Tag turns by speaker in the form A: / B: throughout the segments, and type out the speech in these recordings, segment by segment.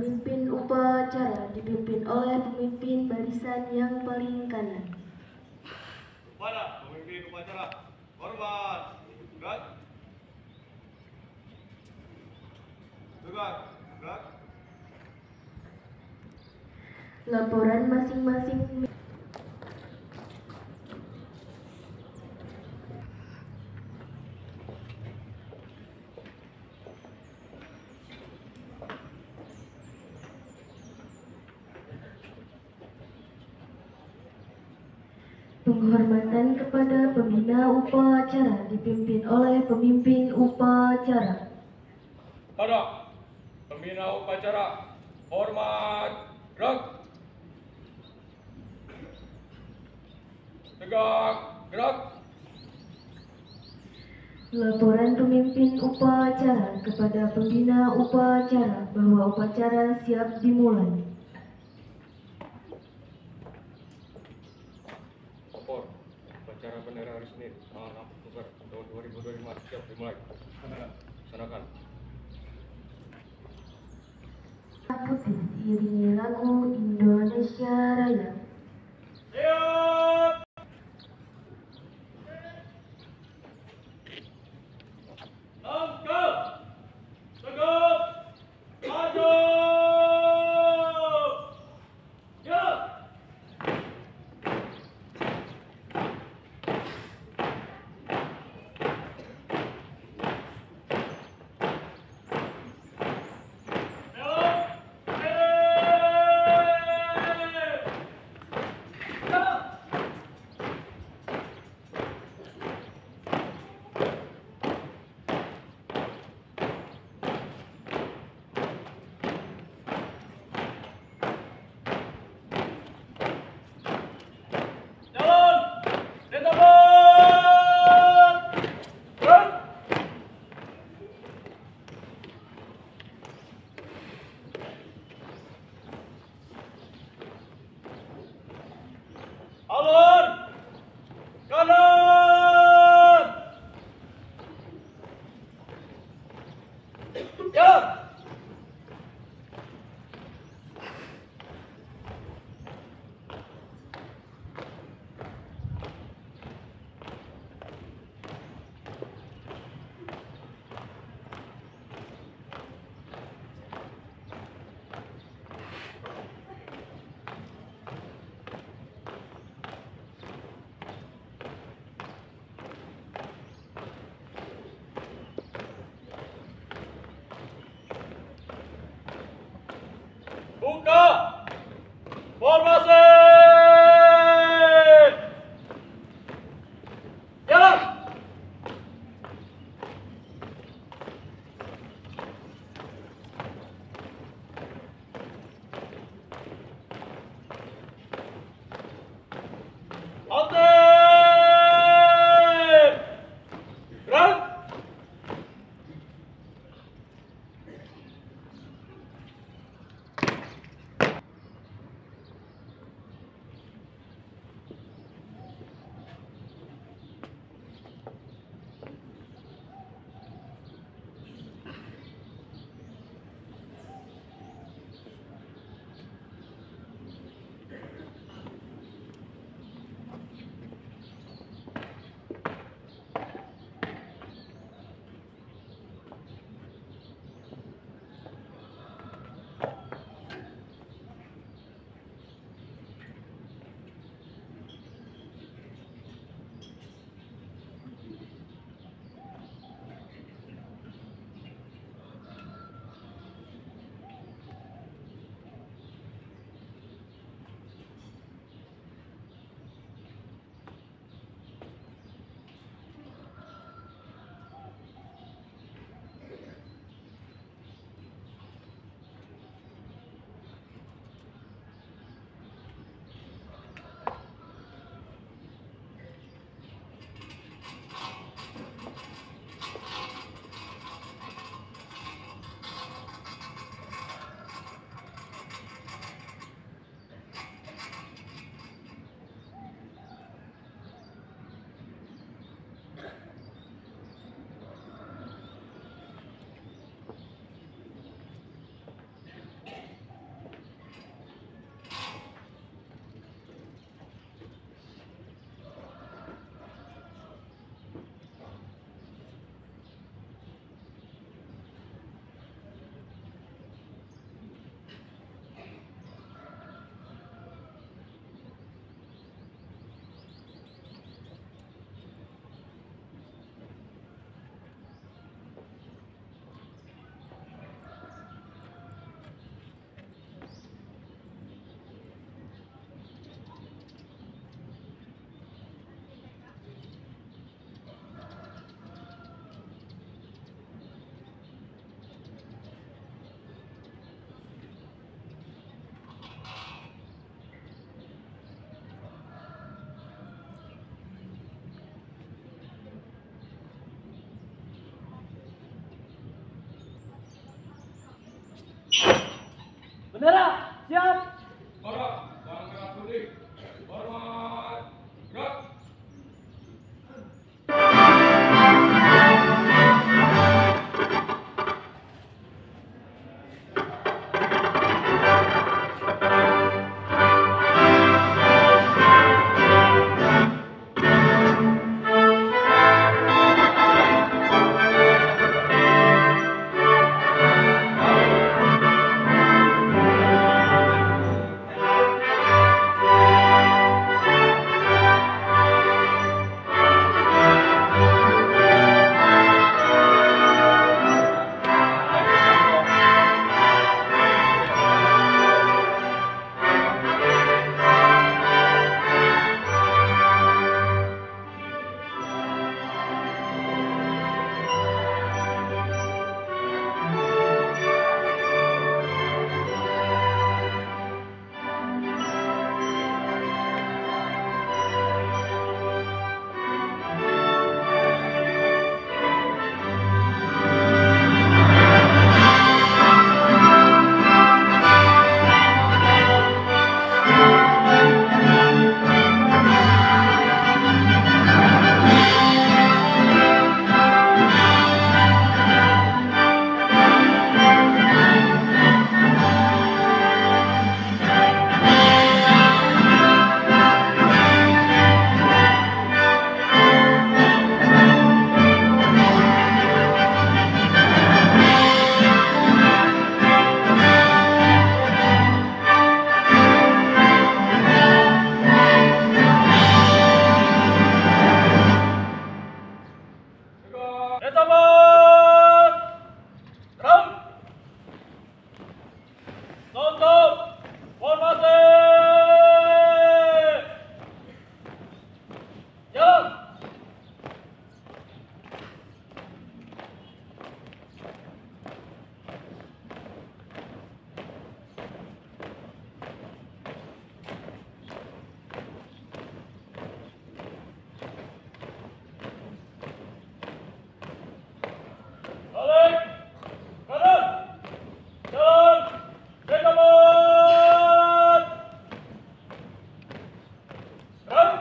A: memimpin upacara dipimpin oleh pemimpin barisan yang paling kanan.
B: Kepada pemimpin upacara, hormat, gerak, tegak, gerak.
A: Laporan masing-masing. Penghormatan kepada pembina upacara dipimpin oleh pemimpin upacara.
B: Pada pembina upacara, hormat, gerak, tegak, gerak.
A: Laporan pemimpin upacara kepada pembina upacara bahwa upacara siap dimulai.
B: Lapor, upacara bendera hari Senin, tanggal 6 Oktober tahun 2025 siap dimulai. Laksanakan.
A: Putih diiringi lagu Indonesia Raya.
B: Siap. Langkah, tegap, maju. Ya. Alur kanan. Ya. Buka formasi. Jalan. Aktif. Gerak.
C: Bendera, siap.
B: Barak, jangan merah putih. Hormat. Gerak.
C: Retaman. Ram. Tonton. Formasi. Jalan. Balik. Kanan. Jalan. Retaman. Ram.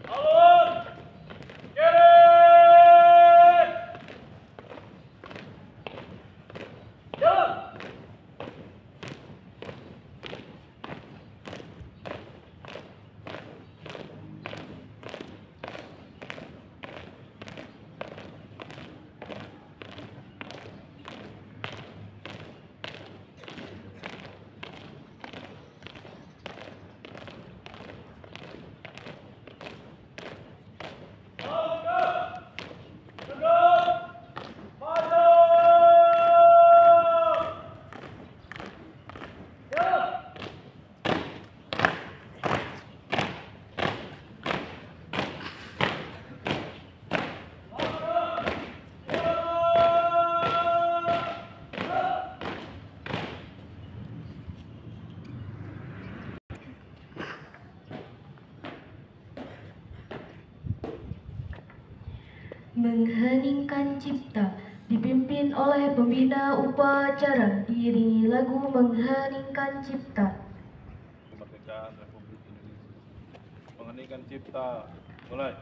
C: Alun. Kiri. Jalan. Langkah. Tegak. Maju. Jalan. Langkah. Jalan.
A: Mengheningkan Cipta dipimpin oleh pembina upacara diiringi lagu Mengheningkan Cipta.
D: Kemerdekaan Republik Indonesia. Mengheningkan Cipta, mulai.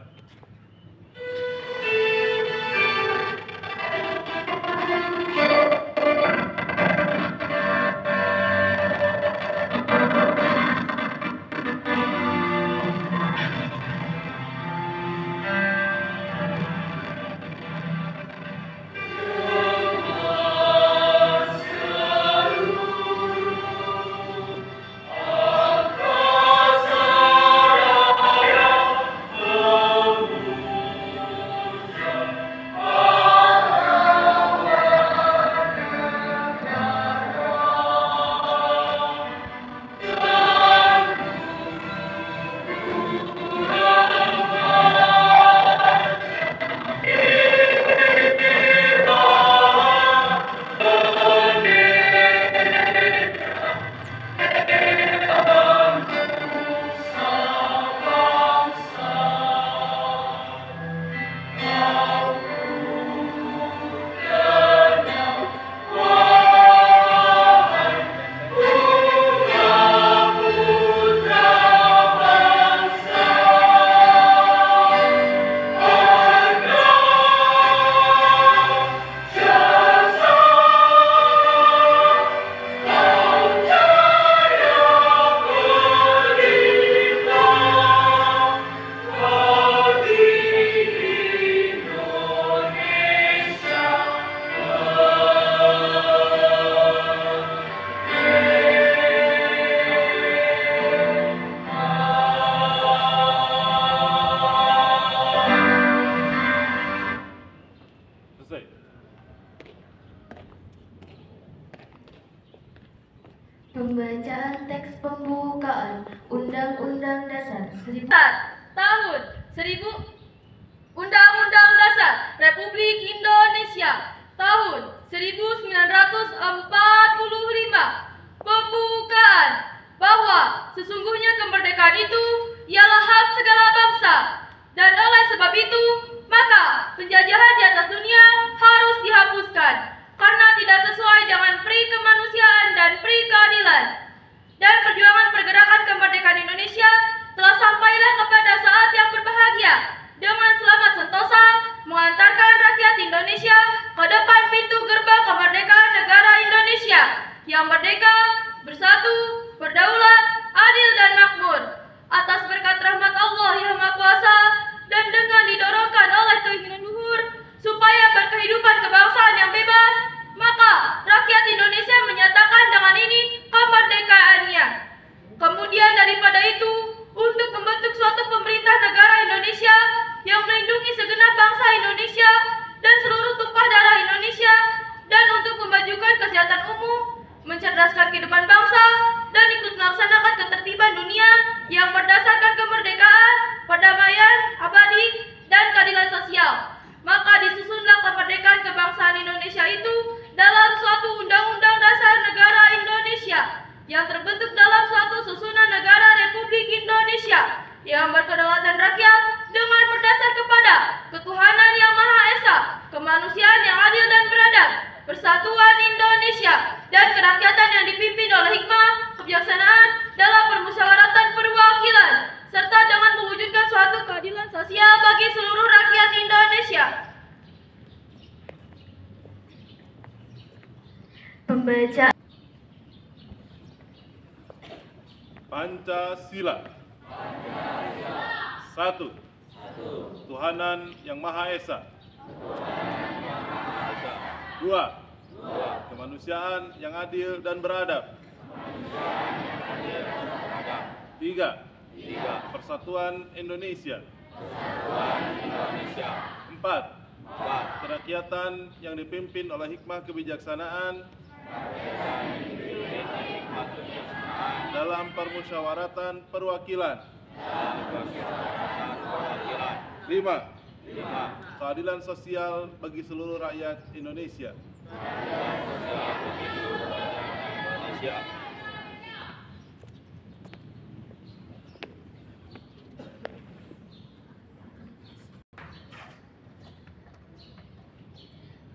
E: Tahun 1000 Undang-Undang Dasar Republik Indonesia tahun 1945. Pembukaan bahwa sesungguhnya kemerdekaan itu ialah hak segala bangsa, dan oleh sebab itu maka penjajahan di atas dunia harus dihapuskan karena tidak sesuai dengan pri kemanusiaan dan pri keadilan. Dan perjuangan pergerakan kemerdekaan Indonesia telah sampailah kepada saat yang berbahagia dengan selamat sentosa mengantarkan rakyat Indonesia ke depan pintu gerbang kemerdekaan negara Indonesia yang merdeka, bersatu, berdaulat, adil dan makmur. Atas berkat rahmat Allah yang Maha Kuasa dan dengan didorongkan oleh keinginan luhur supaya berkehidupan kebangsaan yang bebas, maka rakyat Indonesia menyatakan dengan ini kemerdekaannya. Kemudian daripada itu, untuk membentuk suatu pemerintah negara Indonesia yang melindungi segenap bangsa Indonesia dan seluruh tumpah darah Indonesia, dan untuk memajukan kesejahteraan umum, mencerdaskan kehidupan bangsa, dan ikut melaksanakan ketertiban dunia yang berdasarkan kemerdekaan, perdamaian, abadi, dan keadilan sosial. Maka disusunlah kemerdekaan kebangsaan Indonesia itu dalam suatu Undang-Undang Dasar Negara Indonesia yang terbentuk dalam suatu susunan negara Republik Indonesia yang berkedaulatan rakyat dengan berdasar kepada ketuhanan yang Maha Esa, kemanusiaan yang adil dan beradab, persatuan Indonesia, dan kerakyatan yang dipimpin oleh hikmah, kebijaksanaan dalam permusyawaratan perwakilan, serta dengan mewujudkan suatu keadilan sosial bagi seluruh rakyat Indonesia.
A: Pembaca
D: Pancasila. Satu. Tuhanan yang Maha Esa. Dua. Kemanusiaan yang adil dan beradab. Tiga. Persatuan Indonesia. Empat. Kerakyatan yang dipimpin oleh hikmah kebijaksanaan dalam permusyawaratan perwakilan. 5. Keadilan sosial bagi seluruh rakyat Indonesia.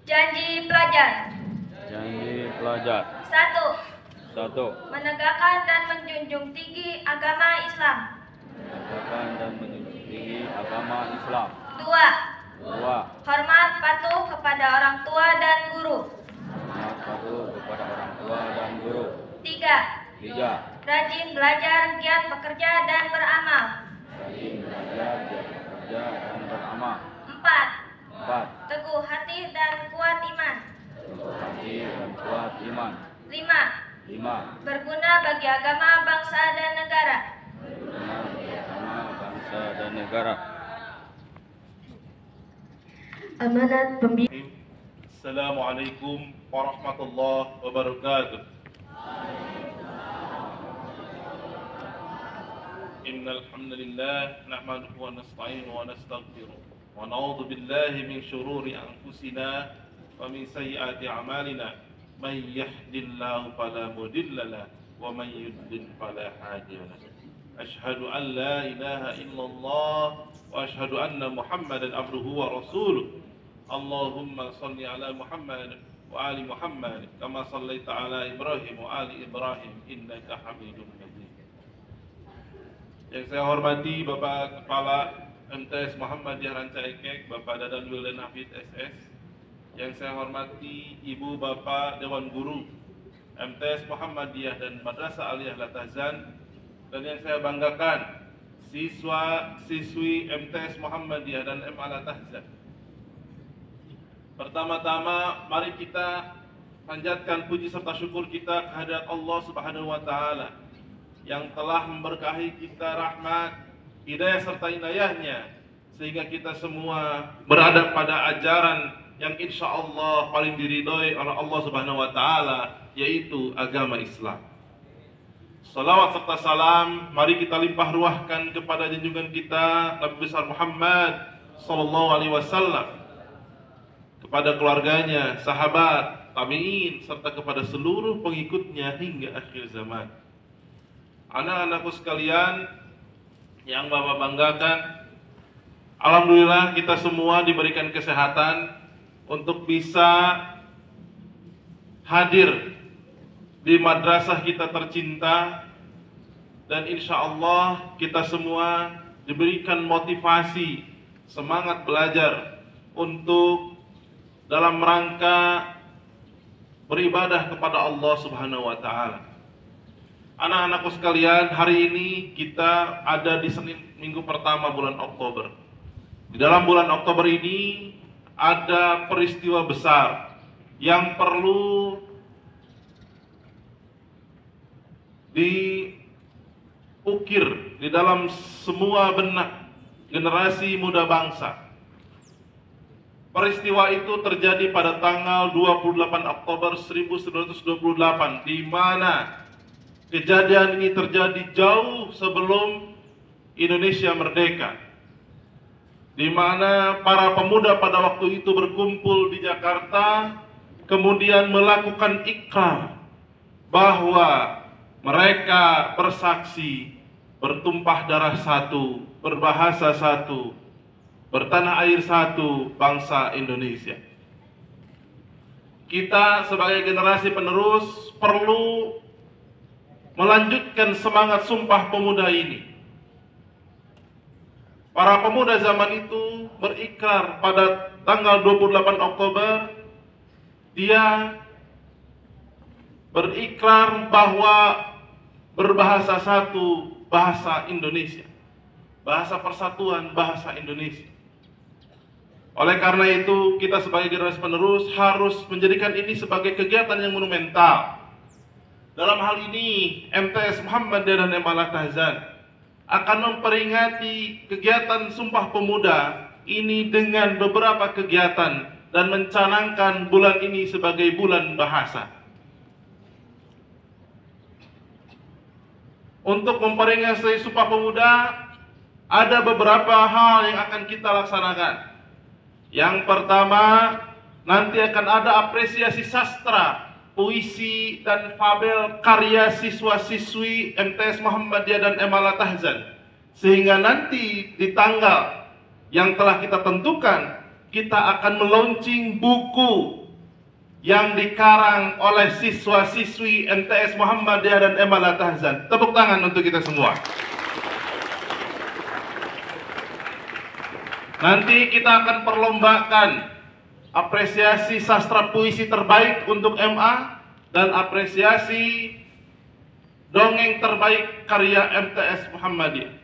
E: Janji pelajar.
B: Janji pelajar.
E: 1.
B: 1.
E: Menegakkan dan menjunjung tinggi agama Islam.
B: Menegakkan dan menjunjung tinggi agama Islam.
E: 2.
B: 2.
E: Hormat patuh kepada orang tua dan guru.
B: Hormat patuh kepada orang tua dan guru.
E: 3.
B: 3.
E: Rajin belajar, giat bekerja dan beramal.
B: Rajin belajar, giat bekerja dan beramal.
E: 4.
B: 4.
E: Teguh hati dan kuat iman.
B: Teguh hati dan kuat iman.
E: 5.
B: 5.
E: Berguna bagi agama, bangsa dan negara.
B: Berguna bagi agama, bangsa dan negara.
A: amanat pembimbing.
D: Assalamualaikum warahmatullahi wabarakatuh. Innal hamdalillah nahmaduhu wa nasta'inuhu wa nastaghfiruh wa na'udzu billahi min shururi anfusina wa min sayyiati a'malina. May yahdihillahu fala mudilla lahu wa may yudlil fala hadiya lahu. Asyhadu an la ilaha illallah wa asyhadu anna Muhammadan abduhu wa rasuluh. Allahumma salli ala Muhammad wa ali Muhammad kama sallaita ala Ibrahim wa ali Ibrahim innaka Hamidum Majid. Yang saya hormati Bapak Kepala MTS Muhammadiyah Ranca Ekek, Bapak Dadan Wildan Hafid SS. Yang saya hormati Ibu Bapak Dewan Guru MTS Muhammadiyah dan Madrasah Aliyah Latahzan. Dan yang saya banggakan siswa-siswi MTS Muhammadiyah dan MA Latahzan. Pertama-tama mari kita panjatkan puji serta syukur kita kehadirat Allah Subhanahu wa taala yang telah memberkahi kita rahmat, hidayah serta inayahnya sehingga kita semua berada pada ajaran yang insya Allah paling diridhoi oleh Allah Subhanahu wa taala, yaitu agama Islam. Salawat serta salam mari kita limpah ruahkan kepada junjungan kita Nabi besar Muhammad sallallahu alaihi wasallam, kepada keluarganya, sahabat, tabi'in, serta kepada seluruh pengikutnya hingga akhir zaman. Anak-anakku sekalian yang Bapak banggakan, alhamdulillah kita semua diberikan kesehatan untuk bisa hadir di madrasah kita tercinta, dan insya Allah kita semua diberikan motivasi, semangat belajar untuk dalam rangka beribadah kepada Allah Subhanahu wa Ta'ala. Anak-anakku sekalian, hari ini kita ada di Senin minggu pertama bulan Oktober. Di dalam bulan Oktober ini ada peristiwa besar yang perlu diukir di dalam semua benak generasi muda bangsa. Peristiwa itu terjadi pada tanggal 28 Oktober 1928, di mana kejadian ini terjadi jauh sebelum Indonesia merdeka, di mana para pemuda pada waktu itu berkumpul di Jakarta, kemudian melakukan ikrar bahwa mereka bersaksi bertumpah darah satu, berbahasa satu, bertanah air satu, bangsa Indonesia. Kita sebagai generasi penerus perlu melanjutkan semangat Sumpah Pemuda ini. Para pemuda zaman itu berikrar pada tanggal 28 Oktober, dia berikrar bahwa berbahasa satu, bahasa Indonesia, bahasa persatuan, bahasa Indonesia. Oleh karena itu, kita sebagai generasi penerus harus menjadikan ini sebagai kegiatan yang monumental. Dalam hal ini, MTS Muhammadiyah dan MA Tahzan akan memperingati kegiatan Sumpah Pemuda ini dengan beberapa kegiatan dan mencanangkan bulan ini sebagai bulan bahasa. Untuk memperingati Sumpah Pemuda, ada beberapa hal yang akan kita laksanakan. Yang pertama, nanti akan ada apresiasi sastra, puisi, dan fabel karya siswa-siswi MTS Muhammadiyah dan MA Tahzan. Sehingga nanti di tanggal yang telah kita tentukan, kita akan melaunching buku yang dikarang oleh siswa-siswi MTS Muhammadiyah dan MA Tahzan. Tepuk tangan untuk kita semua. Nanti kita akan perlombakan apresiasi sastra puisi terbaik untuk MA dan apresiasi dongeng terbaik karya MTS Muhammadiyah.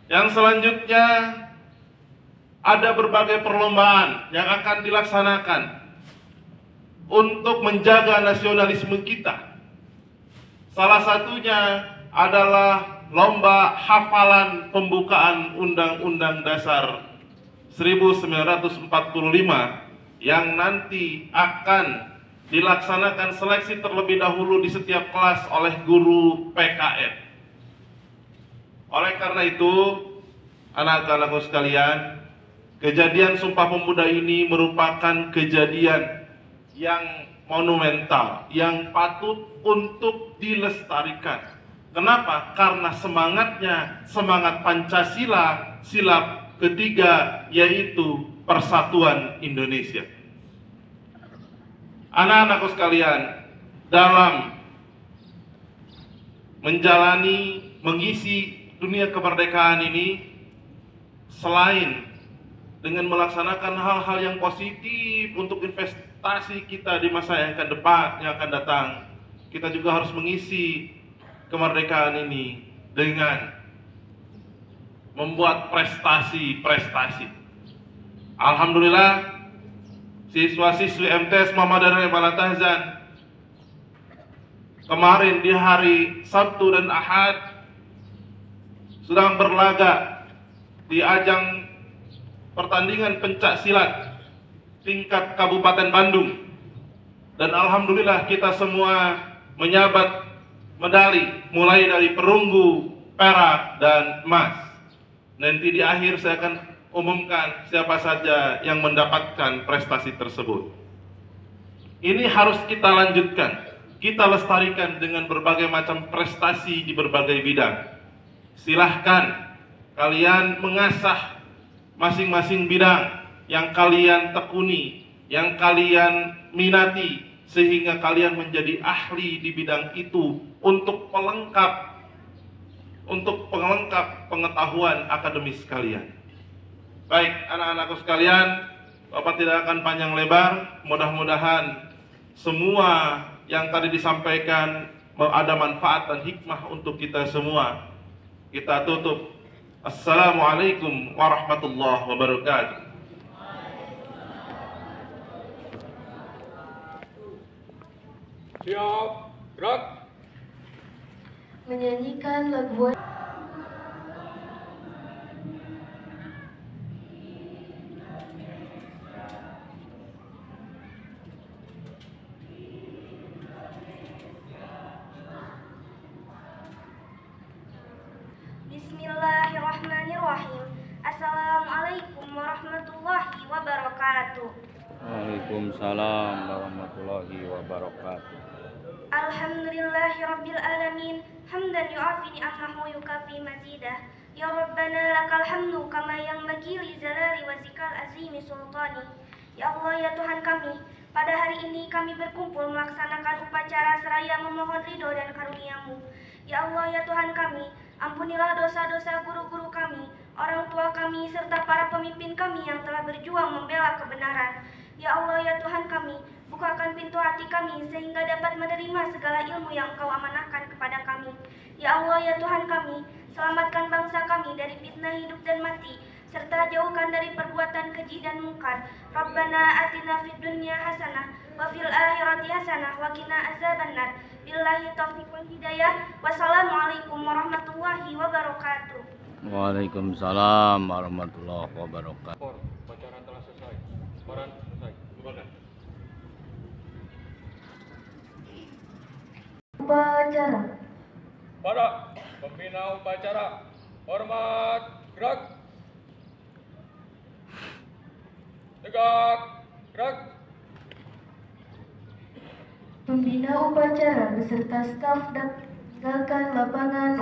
D: Yang selanjutnya ada berbagai perlombaan yang akan dilaksanakan untuk menjaga nasionalisme kita. Salah satunya adalah lomba hafalan pembukaan Undang-Undang Dasar 1945 yang nanti akan dilaksanakan seleksi terlebih dahulu di setiap kelas oleh guru PKN. Oleh karena itu, anak-anakku sekalian, kejadian Sumpah Pemuda ini merupakan kejadian yang monumental, yang patut untuk dilestarikan. Kenapa? Karena semangatnya, semangat Pancasila, sila ketiga, yaitu persatuan Indonesia. Anak-anakku sekalian, dalam menjalani, mengisi dunia kemerdekaan ini, selain dengan melaksanakan hal-hal yang positif untuk investasi kita di masa yang akan datang, kita juga harus mengisi kemerdekaan ini dengan membuat prestasi-prestasi. Alhamdulillah, siswa-siswi MTS Muhammadiyah dan MA Tahzan kemarin di hari Sabtu dan Ahad sedang berlaga di ajang pertandingan pencak silat tingkat Kabupaten Bandung, dan alhamdulillah kita semua menyabat medali, mulai dari perunggu, perak, dan emas. Nanti di akhir saya akan umumkan siapa saja yang mendapatkan prestasi tersebut. Ini harus kita lanjutkan, kita lestarikan dengan berbagai macam prestasi di berbagai bidang. Silahkan kalian mengasah masing-masing bidang yang kalian tekuni, yang kalian minati, sehingga kalian menjadi ahli di bidang itu untuk pelengkap pengetahuan akademis kalian. Baik, anak-anakku sekalian, Bapak tidak akan panjang lebar. Mudah-mudahan semua yang tadi disampaikan ada manfaat dan hikmah untuk kita semua. Kita tutup. Assalamualaikum warahmatullahi wabarakatuh.
B: Siap, gerak.
A: Menyanyikan lagu
F: Bismillahirrahmanirrahim. Assalamualaikum warahmatullahi wabarakatuh.
G: Waalaikumsalam warahmatullahi wabarakatuh.
F: Alhamdulillahirabbil alamin, hamdan yu'afi ni'amahu wa yukafi mazidah. Ya Rabbana lakal hamdu kama yanbaghi li jalali wajhikal azimi sultani. Ya Allah, ya Tuhan kami, pada hari ini kami berkumpul melaksanakan upacara seraya memohon ridho dan karunia-Mu. Ya Allah, ya Tuhan kami, ampunilah dosa-dosa guru-guru kami, orang tua kami, serta para pemimpin kami yang telah berjuang membela kebenaran. Ya Allah, ya Tuhan kami, bukakan pintu hati kami sehingga dapat menerima segala ilmu yang Engkau amanahkan kepada kami. Ya Allah, ya Tuhan kami, selamatkan bangsa kami dari fitnah hidup dan mati, serta jauhkan dari perbuatan keji dan mungkar. Rabbana atina fid dunya hasanah wa fil akhirati hasanah wa qina azabannar. Billahi taufiq wal hidayah. Wassalamualaikum warahmatullahi wabarakatuh.
G: Waalaikumsalam warahmatullahi wabarakatuh.
B: Upacara telah selesai. Peran selesai. Silakan.
A: upacara.
B: Para pembina upacara, hormat, gerak. Tegak, gerak.
A: Pembina upacara beserta staf dan tinggalkan lapangan